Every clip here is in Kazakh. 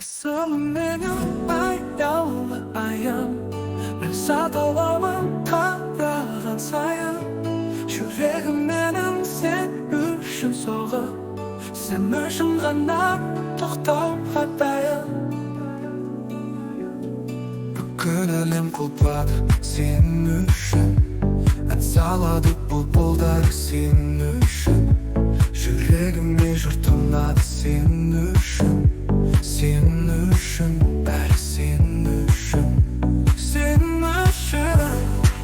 Asılım benim ayağımı ayağım. Ben sadalamam karadan sayım. Yüreğim benim sen üçün soğuk. Sen üçün ғана тоқтауға дайын. Бүкіл әлем құлпырады сен үшін. Ән салады бұлбұлдар сен үшін. Жүрегіме жұрт ұнады сен үшін. Sen üçün, bәрі sen үшін. Sen үшін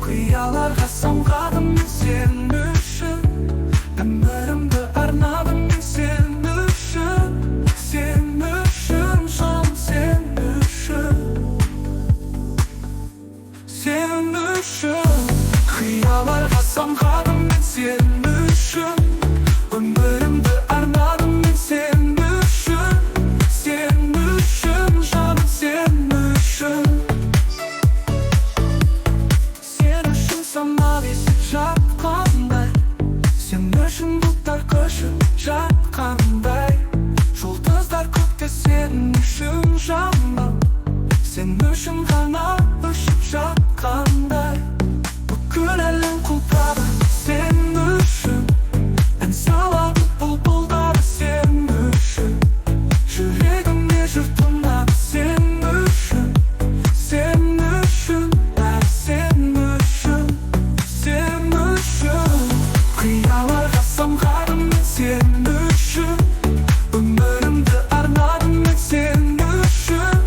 қияларға самғадым мен sen үшін. Өмірімді арнадым мен sen үшін. Sen үшін, жаным sen үшін. Sen үшін қияларға самғадым мен sen үшін. Өмірімді арнадым мен sen үшін. Sen üçün, жаным sen үшін. Sen үшін самал есіп жатқандай. Sen үшін бұлттар көшіп жатқандай. Жұлдыздар көкте сен үшін жаным. Sen үшін ғана ұшып жатқандай. Бүкіл әлем құлпырады сен үшін. Ән салады бұлбұлдар сен үшін. Жүрегіме жұрт ұнады сен үшін. Sen үшін, бәрі sen үшін. Sen үшін қияларға самғадым мен sen үшін. Өмірімді арнадым мен sen үшін.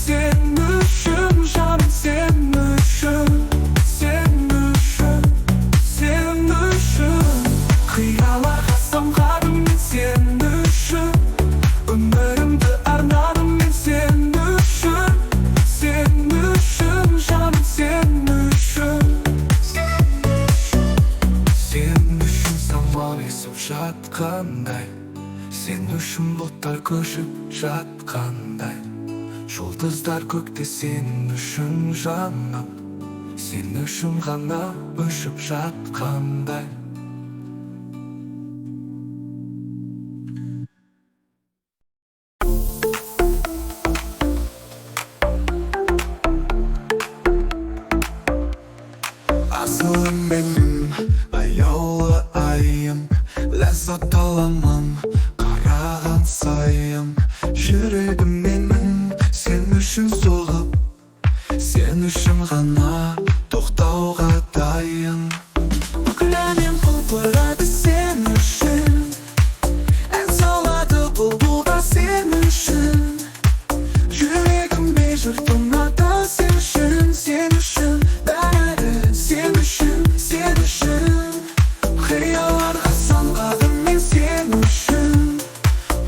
Sen үшін, жаным sen үшін. Sen үшін, sen үшін қияларға самғадым мен sen үшін. Өмірімді арнадым мен sen үшін. Sen үшін, жаным sen үшін. Sen үшін самал есіп жатқандай. Sen үшін бұлттар көшіп жатқандай. Жұлдыздар көкте сен үшін жаным. Sen үшін ғана ұшып жатқандай. Асылым менің аяулы айым. Ләззат аламын қараған сайын. Жүрегім менің сен үшін соғып. Sen үшін ғана тоқтауға дайын. Бүкіл әлем құлпырады сен үшін. Ән салады бұлбұлдар сен үшін. Жүрегіме жұрт ұнады сен үшін. Sen үшін, бәрі sen үшін. Sen үшін қияларға самғадым мен sen үшін.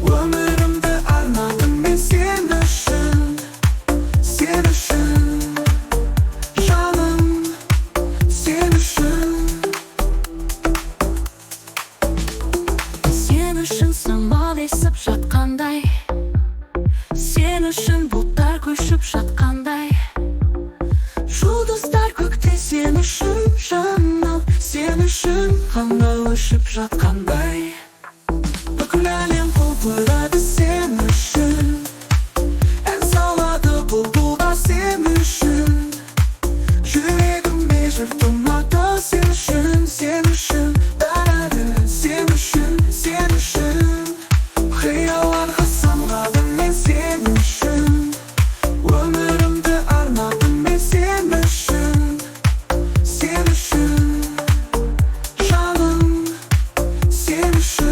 Өмірімді арнадым мен sen үшін. Sen үшін, жаным sen үшін. Sen үшін самал есіп жатқандай. Sen үшін бұлттар көшіп жатқандай. Жұлдыздар көкте сен үшін жаным. Sen үшін ғана ұшып жатқандай. Бүкіл әлем құлпырады сен үшін. Ән салады бұлбұлдар сен үшін. Жүрегіме жұрт ұнады сен үшін. Sen үшін, бәрі sen үшін. Sen үшін қияларға самғадым мен sen үшін. Өмірімді арнадым мен sen үшін. Sen үшін, жаным sen үшін.